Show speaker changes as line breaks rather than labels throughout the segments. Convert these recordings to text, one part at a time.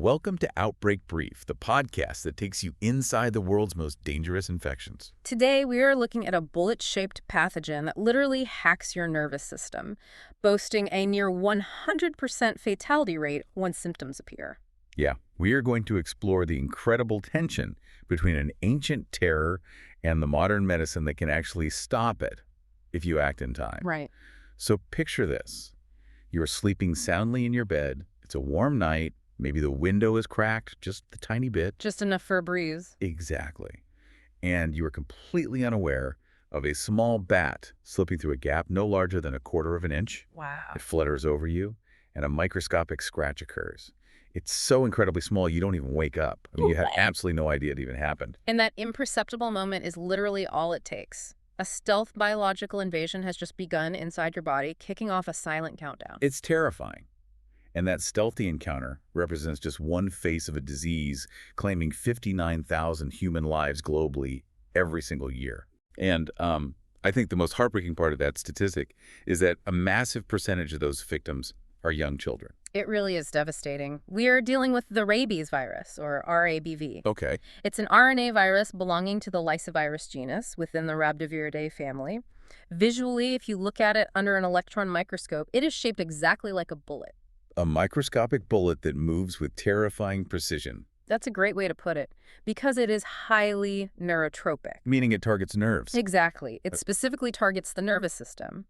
Welcome to Outbreak Brief, the podcast that takes you inside the world's most dangerous infections.
Today, we are looking at a bullet-shaped pathogen that literally hacks your nervous system, boasting a near 100% fatality rate once symptoms appear.
Yeah, we are going to explore the incredible tension between an ancient terror and the modern medicine that can actually stop it if you act in time.
Right.
So picture this. You're sleeping soundly in your bed. It's a warm night. Maybe the window is cracked just a tiny bit.
Just enough for a breeze.
Exactly. And you are completely unaware of a small bat slipping through a gap no larger than 1/4 of an inch.
Wow.
It flutters over you, and a microscopic scratch occurs. It's so incredibly small you don't even wake up. I mean, you had absolutely no idea it even happened.
And that imperceptible moment is literally all it takes. A stealth biological invasion has just begun inside your body, kicking off a silent countdown.
It's terrifying. And that stealthy encounter represents just one face of a disease claiming 59,000 human lives globally every single year. And I think the most heartbreaking part of that statistic is that a massive percentage of those victims are young children.
It really is devastating. We are dealing with the rabies virus, or RABV.
Okay.
It's an RNA virus belonging to the lysovirus genus within the Rhabdoviridae family. Visually, if you look at it under an electron microscope, it is shaped exactly like a bullet.
A microscopic bullet that moves with terrifying precision.
That's a great way to put it, because it is highly neurotropic.
Meaning it targets nerves.
Exactly. It specifically targets the nervous system.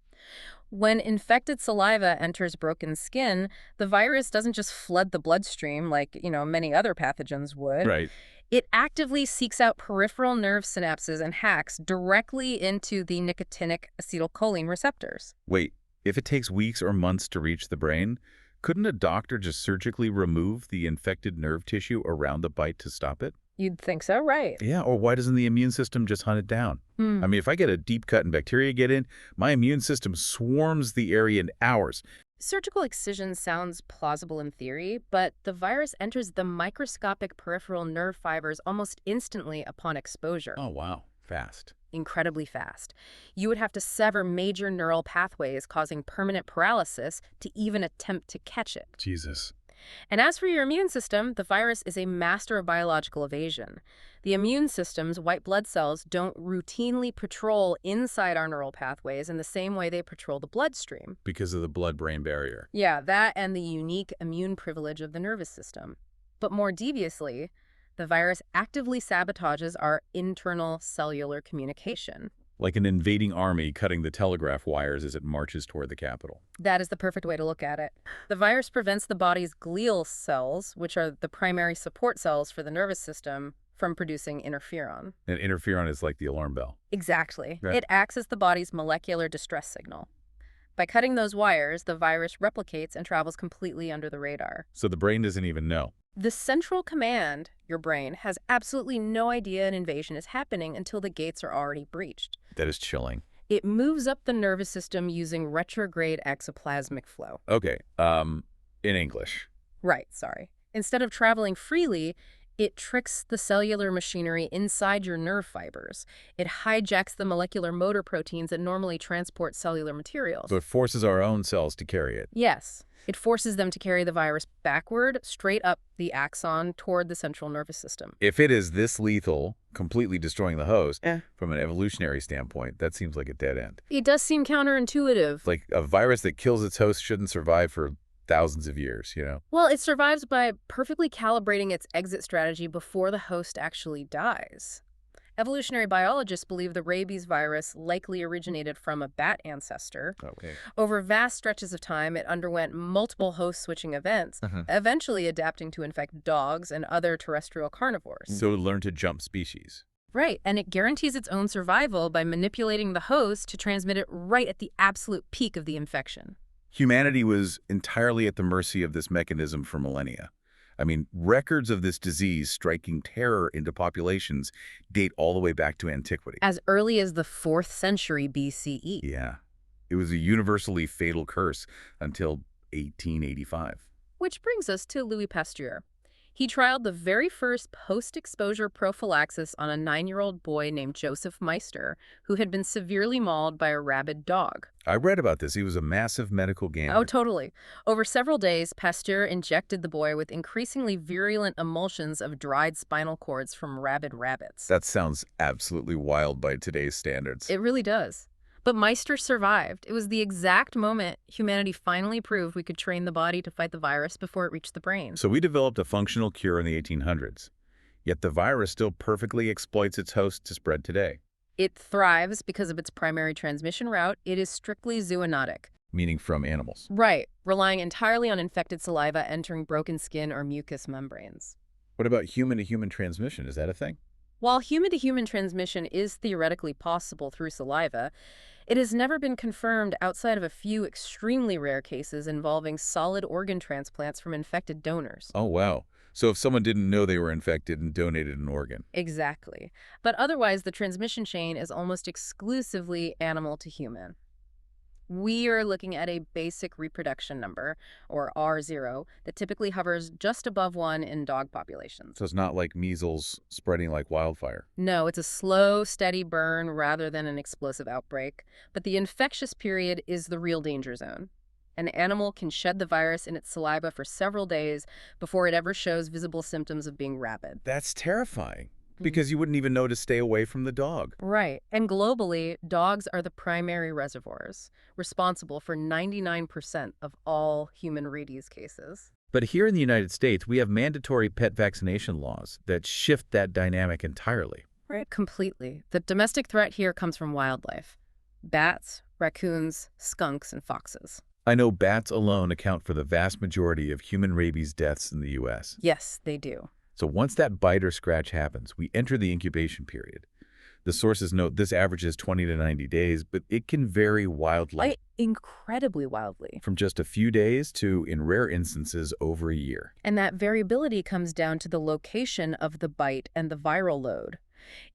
When infected saliva enters broken skin, the virus doesn't just flood the bloodstream like, many other pathogens would.
Right.
It actively seeks out peripheral nerve synapses and hacks directly into the nicotinic acetylcholine receptors.
Wait, if it takes weeks or months to reach the brain, couldn't a doctor just surgically remove the infected nerve tissue around the bite to stop it?
You'd think so, right?
Yeah, or why doesn't the immune system just hunt it down? I mean, if I get a deep cut and bacteria get in, my immune system swarms the area in hours.
Surgical excision sounds plausible in theory, but the virus enters the microscopic peripheral nerve fibers almost instantly upon exposure.
Oh, wow. Fast.
Incredibly fast. You would have to sever major neural pathways, causing permanent paralysis to even attempt to catch it.
Jesus.
And as for your immune system, the virus is a master of biological evasion. The immune system's white blood cells don't routinely patrol inside our neural pathways in the same way they patrol the bloodstream.
Because of the blood-brain barrier.
Yeah, that and the unique immune privilege of the nervous system. But more deviously, the virus actively sabotages our internal cellular communication.
Like an invading army cutting the telegraph wires as it marches toward the capital.
That is the perfect way to look at it. The virus prevents the body's glial cells, which are the primary support cells for the nervous system, from producing interferon.
And interferon is like the alarm bell.
Exactly.
Right.
It acts as the body's molecular distress signal. By cutting those wires, the virus replicates and travels completely under the radar.
So the brain doesn't even know.
The central command, your brain, has absolutely no idea an invasion is happening until the gates are already breached.
That is chilling.
It moves up the nervous system using retrograde exoplasmic flow.
Okay, in English.
Right, sorry. Instead of traveling freely, it tricks the cellular machinery inside your nerve fibers. It hijacks the molecular motor proteins that normally transport cellular materials.
So it forces our own cells to carry it.
Yes. It forces them to carry the virus backward, straight up the axon toward the central nervous system.
If it is this lethal, completely destroying the host, from an evolutionary standpoint, that seems like a dead end.
It does seem counterintuitive.
Like a virus that kills its host shouldn't survive for thousands of years,
Well, it survives by perfectly calibrating its exit strategy before the host actually dies. Evolutionary biologists believe the rabies virus likely originated from a bat ancestor.
Okay.
Over vast stretches of time, it underwent multiple host-switching events, eventually adapting to infect dogs and other terrestrial carnivores.
So it learned to jump species.
Right, and it guarantees its own survival by manipulating the host to transmit it right at the absolute peak of the infection.
Humanity was entirely at the mercy of this mechanism for millennia. I mean, records of this disease striking terror into populations date all the way back to antiquity.
As early as the 4th century BCE.
Yeah. It was a universally fatal curse until 1885.
Which brings us to Louis Pasteur. He trialed the very first post-exposure prophylaxis on a 9-year-old boy named Joseph Meister, who had been severely mauled by a rabid dog.
I read about this. He was a massive medical
Oh,
gambit.
totally. Over several days, Pasteur injected the boy with increasingly virulent emulsions of dried spinal cords from rabid rabbits.
That sounds absolutely wild by today's standards.
It really does. But Meister survived. It was the exact moment humanity finally proved we could train the body to fight the virus before it reached the brain.
So we developed a functional cure in the 1800s. Yet the virus still perfectly exploits its host to spread today.
It thrives because of its primary transmission route. It is strictly zoonotic.
Meaning from animals.
Right, relying entirely on infected saliva entering broken skin or mucous membranes.
What about human-to-human transmission? Is that a thing?
While human-to-human transmission is theoretically possible through saliva, it has never been confirmed outside of a few extremely rare cases involving solid organ transplants from infected donors.
Oh, wow. So if someone didn't know they were infected and donated an organ.
Exactly. But otherwise, the transmission chain is almost exclusively animal to human. We are looking at a basic reproduction number, or R0, that typically hovers just above 1 in dog populations.
So it's not like measles spreading like wildfire.
No, it's a slow, steady burn rather than an explosive outbreak. But the infectious period is the real danger zone. An animal can shed the virus in its saliva for several days before it ever shows visible symptoms of being rabid.
That's terrifying. Because you wouldn't even know to stay away from the dog.
Right. And globally, dogs are the primary reservoirs, responsible for 99% of all human rabies cases.
But here in the United States, we have mandatory pet vaccination laws that shift that dynamic entirely.
Right. Completely. The domestic threat here comes from wildlife. Bats, raccoons, skunks, and foxes.
I know bats alone account for the vast majority of human rabies deaths in the U.S.
Yes, they do.
So once that bite or scratch happens, we enter the incubation period. The sources note this averages 20 to 90 days, but it can vary wildly.
Incredibly wildly.
From just a few days to, in rare instances, over a year.
And that variability comes down to the location of the bite and the viral load.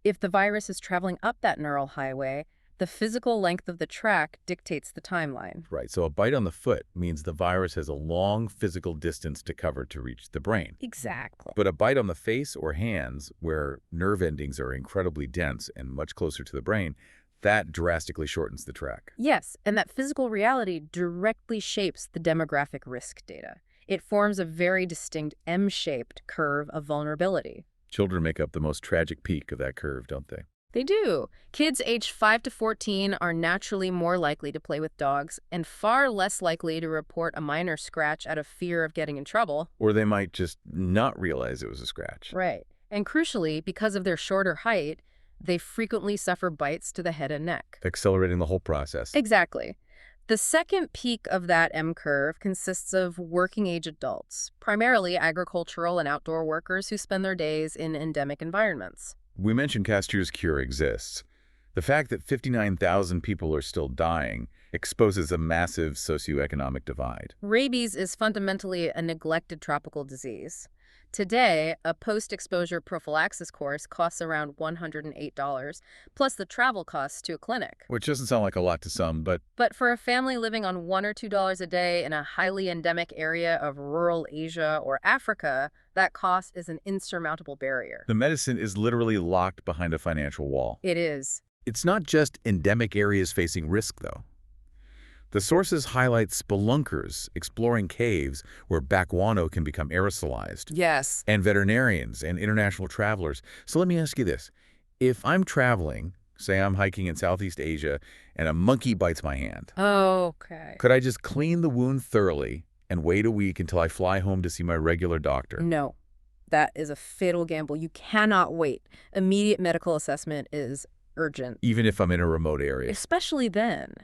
If the virus is traveling up that neural highway, the physical length of the track dictates the timeline.
Right, so a bite on the foot means the virus has a long physical distance to cover to reach the brain.
Exactly.
But a bite on the face or hands, where nerve endings are incredibly dense and much closer to the brain, that drastically shortens the track.
Yes, and that physical reality directly shapes the demographic risk data. It forms a very distinct M-shaped curve of vulnerability.
Children make up the most tragic peak of that curve, don't they?
They do. Kids aged 5 to 14 are naturally more likely to play with dogs and far less likely to report a minor scratch out of fear of getting in trouble.
Or they might just not realize it was a scratch.
Right. And crucially, because of their shorter height, they frequently suffer bites to the head and neck.
Accelerating the whole process.
Exactly. The second peak of that M curve consists of working-age adults, primarily agricultural and outdoor workers who spend their days in endemic environments.
We mentioned Pasteur's cure exists. The fact that 59,000 people are still dying exposes a massive socioeconomic divide.
Rabies is fundamentally a neglected tropical disease. Today, a post-exposure prophylaxis course costs around $108, plus the travel costs to a clinic.
Which doesn't sound like a lot to some, but
for a family living on $1 or $2 a day in a highly endemic area of rural Asia or Africa, that cost is an insurmountable barrier.
the medicine is literally locked behind a financial wall.
It is.
It's not just endemic areas facing risk, though. The sources highlight spelunkers exploring caves where baguano can become aerosolized.
Yes.
And veterinarians and international travelers. So let me ask you this. If I'm traveling, say I'm hiking in Southeast Asia, and a monkey bites my hand,
Okay.
could I just clean the wound thoroughly and wait a week until I fly home to see my regular doctor?
No. That is a fatal gamble. You cannot wait. Immediate medical assessment is urgent.
Even if I'm in a remote area.
Especially then.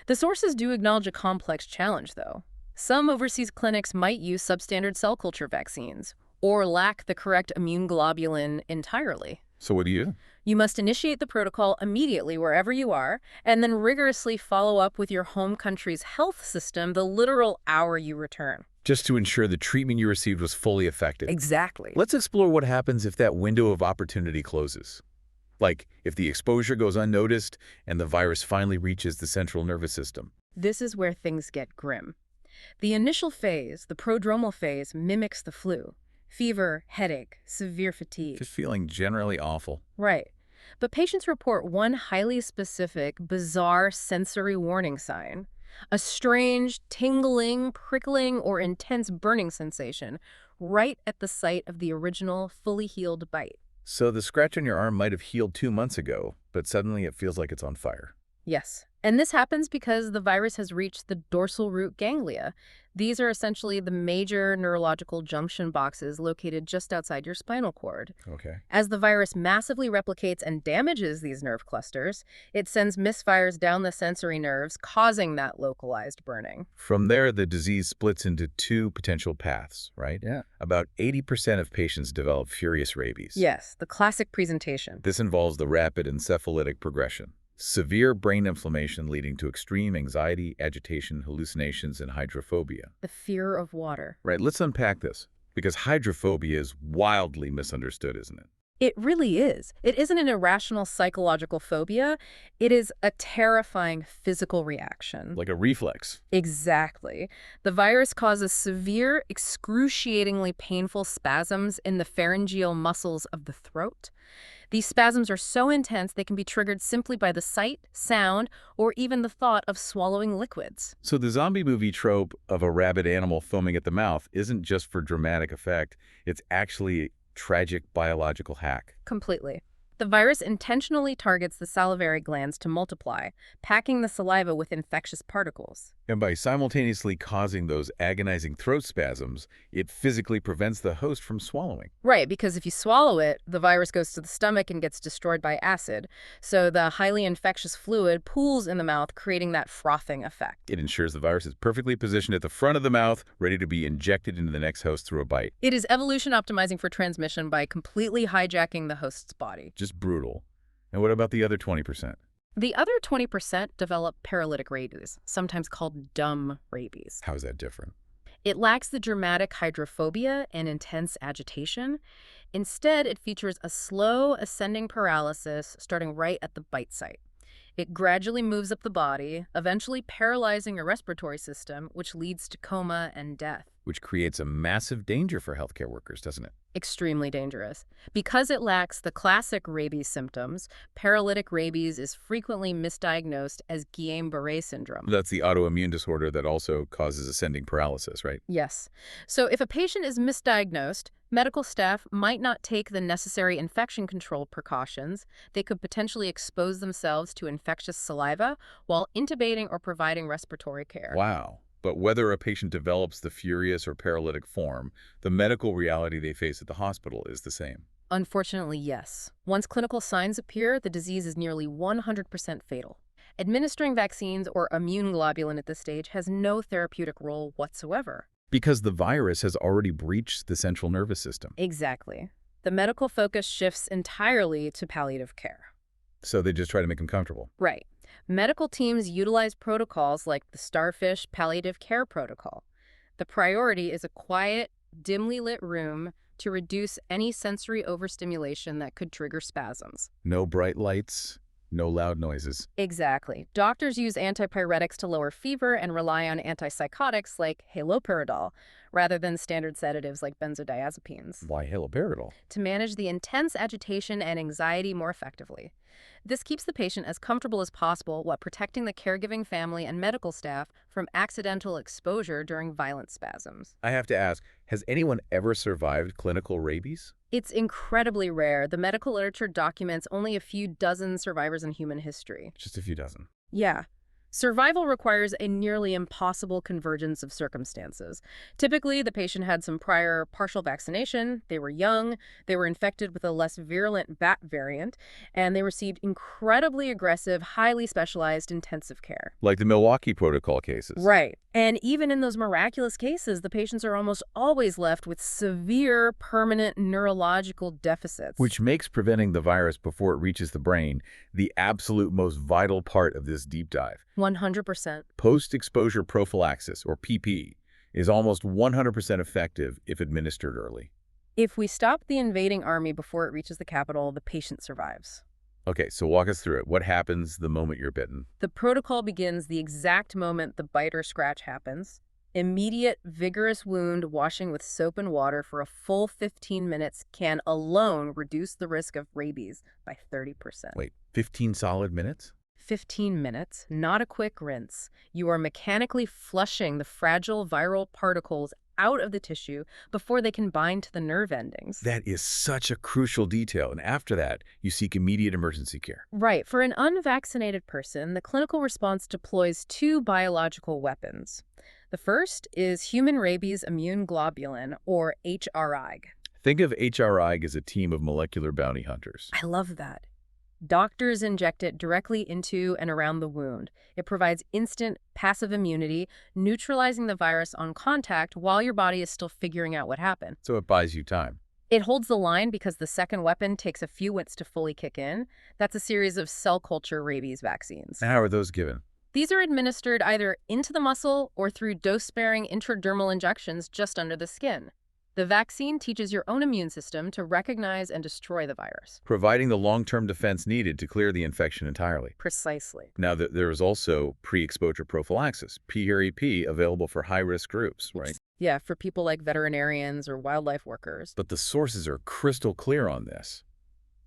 The sources do acknowledge a complex challenge, though. Some overseas clinics might use substandard cell culture vaccines or lack the correct immune globulin entirely.
So what do you?
You must initiate the protocol immediately wherever you are and then rigorously follow up with your home country's health system the literal hour you return.
Just to ensure the treatment you received was fully effective.
Exactly.
Let's explore what happens if that window of opportunity closes. Like if the exposure goes unnoticed and the virus finally reaches the central nervous system.
This is where things get grim. The initial phase, the prodromal phase, mimics the flu. Fever, headache, severe fatigue.
Just feeling generally awful.
Right. But patients report one highly specific, bizarre sensory warning sign. A strange, tingling, prickling, or intense burning sensation right at the site of the original, fully healed bite.
So the scratch on your arm might have healed 2 months ago, but suddenly it feels like it's on fire.
Yes. And this happens because the virus has reached the dorsal root ganglia. These are essentially the major neurological junction boxes located just outside your spinal cord.
Okay.
As the virus massively replicates and damages these nerve clusters, it sends misfires down the sensory nerves, causing that localized burning.
From there, the disease splits into two potential paths, right?
Yeah.
About 80% of patients develop furious rabies.
Yes, the classic presentation.
This involves the rapid encephalitic progression. Severe brain inflammation leading to extreme anxiety, agitation, hallucinations, and hydrophobia.
The fear of water.
Right, let's unpack this, because hydrophobia is wildly misunderstood, isn't it?
It really is. It isn't an irrational psychological phobia. It is a terrifying physical reaction.
Like a reflex.
Exactly. The virus causes severe, excruciatingly painful spasms in the pharyngeal muscles of the throat. These spasms are so intense they can be triggered simply by the sight, sound, or even the thought of swallowing liquids.
So the zombie movie trope of a rabid animal foaming at the mouth isn't just for dramatic effect, it's actually a tragic biological hack.
Completely. The virus intentionally targets the salivary glands to multiply, packing the saliva with infectious particles.
And by simultaneously causing those agonizing throat spasms, it physically prevents the host from swallowing.
Right, because if you swallow it, the virus goes to the stomach and gets destroyed by acid. So the highly infectious fluid pools in the mouth, creating that frothing effect.
It ensures the virus is perfectly positioned at the front of the mouth, ready to be injected into the next host through a bite.
It is evolution optimizing for transmission by completely hijacking the host's body.
Just brutal. And what about the other 20%?
The other 20% develop paralytic rabies, sometimes called dumb rabies.
How is that different?
It lacks the dramatic hydrophobia and intense agitation. Instead, it features a slow ascending paralysis starting right at the bite site. It gradually moves up the body, eventually paralyzing your respiratory system, which leads to coma and death.
Which creates a massive danger for healthcare workers, doesn't it?
Extremely dangerous. Because it lacks the classic rabies symptoms, paralytic rabies is frequently misdiagnosed as Guillain-Barré syndrome.
That's the autoimmune disorder that also causes ascending paralysis, right?
Yes. So if a patient is misdiagnosed, medical staff might not take the necessary infection control precautions. They could potentially expose themselves to infectious saliva while intubating or providing respiratory care.
Wow. But whether a patient develops the furious or paralytic form, the medical reality they face at the hospital is the same.
Unfortunately, yes. Once clinical signs appear, the disease is nearly 100% fatal. Administering vaccines or immune globulin at this stage has no therapeutic role whatsoever.
Because the virus has already breached the central nervous system.
Exactly. The medical focus shifts entirely to palliative care.
So they just try to make them comfortable.
Right. Medical teams utilize protocols like the Starfish Palliative Care Protocol. The priority is a quiet, dimly lit room to reduce any sensory overstimulation that could trigger spasms.
No bright lights, no loud noises.
Exactly. Doctors use antipyretics to lower fever and rely on antipsychotics like haloperidol, rather than standard sedatives like benzodiazepines,
Why haloperidol?
to manage the intense agitation and anxiety more effectively. This keeps the patient as comfortable as possible while protecting the caregiving family and medical staff from accidental exposure during violent spasms.
I have to ask, has anyone ever survived clinical rabies?
It's incredibly rare. The medical literature documents only a few dozen survivors in human history.
Just a few dozen.
Yeah. Survival requires a nearly impossible convergence of circumstances. Typically, the patient had some prior partial vaccination, they were young, they were infected with a less virulent bat variant, and they received incredibly aggressive, highly specialized intensive care.
Like the Milwaukee Protocol cases.
Right. And even in those miraculous cases, the patients are almost always left with severe, permanent neurological deficits.
Which makes preventing the virus before it reaches the brain the absolute most vital part of this deep dive.
100%.
Post-exposure prophylaxis, or PP, is almost 100% effective if administered early.
If we stop the invading army before it reaches the capital, the patient survives.
Okay, so walk us through it. What happens the moment you're bitten?
The protocol begins the exact moment the bite or scratch happens. Immediate, vigorous wound washing with soap and water for a full 15 minutes can alone reduce the risk of rabies by 30%.
Wait, 15 solid minutes?
15 minutes, not a quick rinse. You are mechanically flushing the fragile viral particles out of the tissue before they can bind to the nerve endings.
That is such a crucial detail. And after that, you seek immediate emergency care.
Right. For an unvaccinated person, the clinical response deploys two biological weapons. The first is human rabies immune globulin, or HRIG.
Think of HRIG as a team of molecular bounty hunters.
I love that. Doctors inject it directly into and around the wound. It provides instant, passive immunity, neutralizing the virus on contact while your body is still figuring out what happened.
So it buys you time.
It holds the line because the second weapon takes a few weeks to fully kick in. That's a series of cell culture rabies vaccines.
And how are those given?
These are administered either into the muscle or through dose-sparing intradermal injections just under the skin. The vaccine teaches your own immune system to recognize and destroy the virus.
Providing the long-term defense needed to clear the infection entirely.
Precisely.
Now, there is also pre-exposure prophylaxis, PREP, available for high-risk groups, right?
Yeah, for people like veterinarians or wildlife workers.
But the sources are crystal clear on this.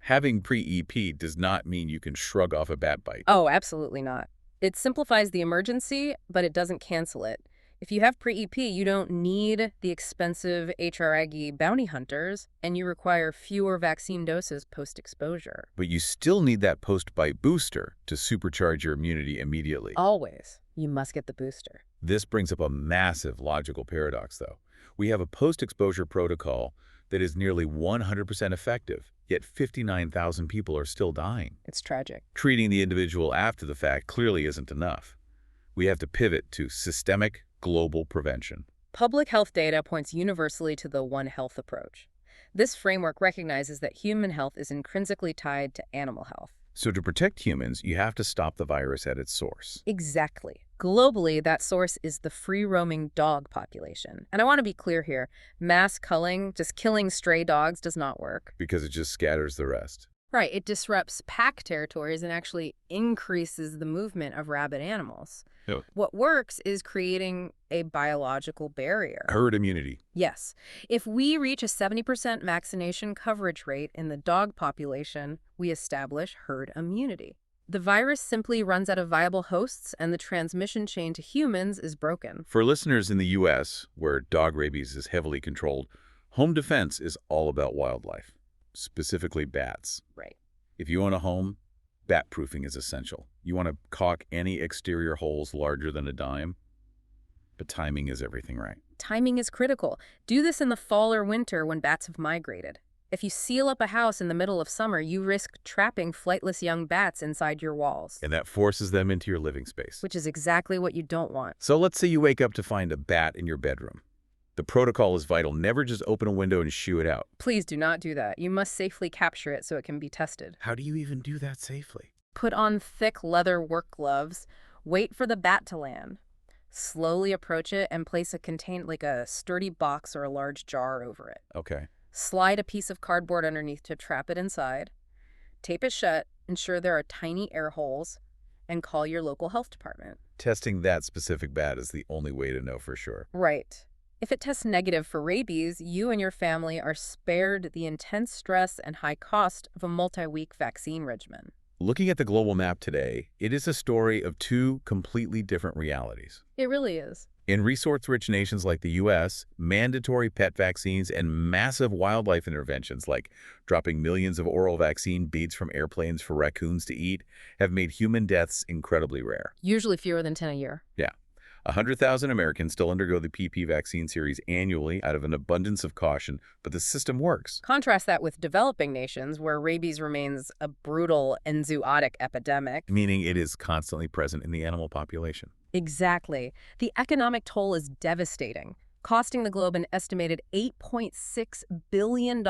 Having pre-EP does not mean you can shrug off a bat bite.
Oh, absolutely not. It simplifies the emergency, but it doesn't cancel it. If you have pre-EP, you don't need the expensive HRIG bounty hunters, and you require fewer vaccine doses post-exposure.
But you still need that post-bite booster to supercharge your immunity immediately.
Always. You must get the booster.
This brings up a massive logical paradox, though. We have a post-exposure protocol that is nearly 100% effective, yet 59,000 people are still dying.
It's tragic.
Treating the individual after the fact clearly isn't enough. We have to pivot to systemic, global prevention.
Public health data points universally to the One Health approach. This framework recognizes that human health is intrinsically tied to animal health.
So to protect humans, you have to stop the virus at its source.
Exactly. Globally, that source is the free-roaming dog population. And I want to be clear here, mass culling, just killing stray dogs, does not work.
Because it just scatters the rest.
Right, it disrupts pack territories and actually increases the movement of rabid animals.
Oh.
What works is creating a biological barrier.
Herd immunity.
Yes. If we reach a 70% vaccination coverage rate in the dog population, we establish herd immunity. The virus simply runs out of viable hosts and the transmission chain to humans is broken.
For listeners in the U.S., where dog rabies is heavily controlled, home defense is all about wildlife, specifically bats.
Right.
If you own a home, bat-proofing is essential. You want to caulk any exterior holes larger than a dime, but timing is everything, right?
Timing is critical. Do this in the fall or winter when bats have migrated. If you seal up a house in the middle of summer, you risk trapping flightless young bats inside your walls.
And that forces them into your living space.
Which is exactly what you don't want.
So let's say you wake up to find a bat in your bedroom. The protocol is vital. Never just open a window and shoo it out.
Please do not do that. You must safely capture it so it can be tested.
How do you even do that safely?
Put on thick leather work gloves. Wait for the bat to land. Slowly approach it and place a sturdy box or a large jar over it.
Okay.
Slide a piece of cardboard underneath to trap it inside. Tape it shut, ensure there are tiny air holes, and call your local health department.
Testing that specific bat is the only way to know for sure.
Right. If it tests negative for rabies, you and your family are spared the intense stress and high cost of a multi-week vaccine regimen.
Looking at the global map today, it is a story of two completely different realities.
It really is.
In resource-rich nations like the U.S., mandatory pet vaccines and massive wildlife interventions like dropping millions of oral vaccine beads from airplanes for raccoons to eat have made human deaths incredibly rare.
Usually fewer than 10 a year.
Yeah. 100,000 Americans still undergo the PP vaccine series annually out of an abundance of caution, but the system works.
Contrast that with developing nations where rabies remains a brutal and zootic epidemic.
Meaning it is constantly present in the animal population.
Exactly. The economic toll is devastating, costing the globe an estimated $8.6 billion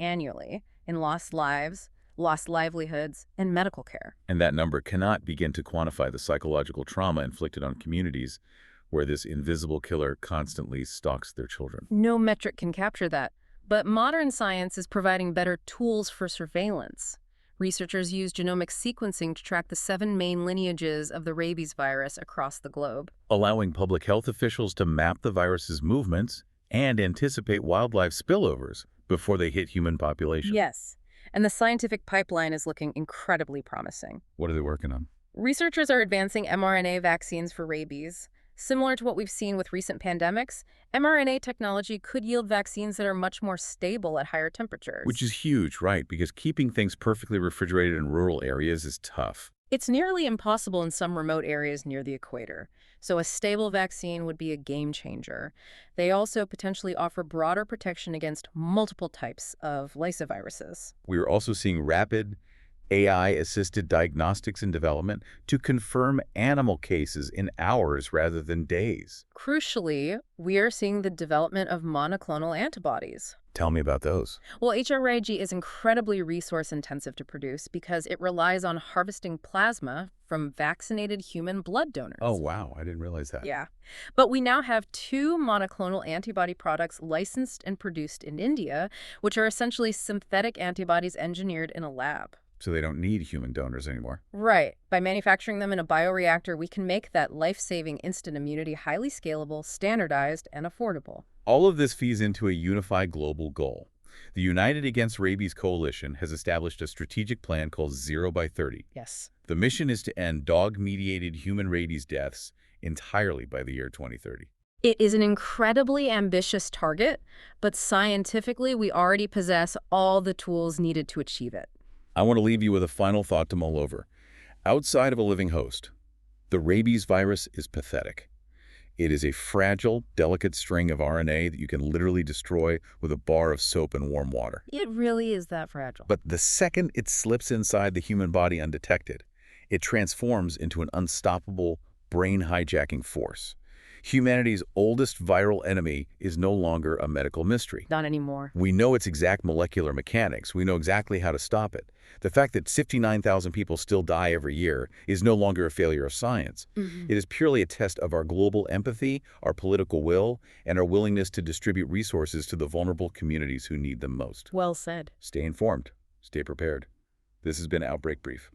annually in lost lives, lost livelihoods, and medical care.
And that number cannot begin to quantify the psychological trauma inflicted on communities where this invisible killer constantly stalks their children.
No metric can capture that, but modern science is providing better tools for surveillance. Researchers use genomic sequencing to track the 7 main lineages of the rabies virus across the globe.
allowing public health officials to map the virus's movements and anticipate wildlife spillovers before they hit human population.
Yes, and the scientific pipeline is looking incredibly promising.
What are they working on?
Researchers are advancing mRNA vaccines for rabies. Similar to what we've seen with recent pandemics, mRNA technology could yield vaccines that are much more stable at higher temperatures.
Which is huge, right? Because keeping things perfectly refrigerated in rural areas is tough.
It's nearly impossible in some remote areas near the equator, so a stable vaccine would be a game changer. They also potentially offer broader protection against multiple types of lysoviruses.
We are also seeing rapid AI-assisted diagnostics and development to confirm animal cases in hours rather than days.
Crucially, we are seeing the development of monoclonal antibodies.
Tell me about those.
Well, HRIG is incredibly resource-intensive to produce because it relies on harvesting plasma from vaccinated human blood donors.
Oh, wow. I didn't realize that.
Yeah. But we now have 2 monoclonal antibody products licensed and produced in India, which are essentially synthetic antibodies engineered in a lab.
So they don't need human donors anymore.
Right. By manufacturing them in a bioreactor, we can make that life-saving instant immunity highly scalable, standardized, and affordable.
All of this feeds into a unified global goal. The United Against Rabies Coalition has established a strategic plan called 0 by 30.
Yes.
The mission is to end dog-mediated human rabies deaths entirely by the year 2030.
It is an incredibly ambitious target, but scientifically, we already possess all the tools needed to achieve it.
I want to leave you with a final thought to mull over. Outside of a living host, the rabies virus is pathetic. It is a fragile, delicate string of RNA that you can literally destroy with a bar of soap and warm water.
It really is that fragile.
But the second it slips inside the human body undetected, it transforms into an unstoppable, brain-hijacking force. Humanity's oldest viral enemy is no longer a medical mystery.
Not anymore.
We know its exact molecular mechanics. We know exactly how to stop it. The fact that 59,000 people still die every year is no longer a failure of science. It is purely a test of our global empathy, our political will, and our willingness to distribute resources to the vulnerable communities who need them most.
Well said.
Stay informed. Stay prepared. This has been Outbreak Brief.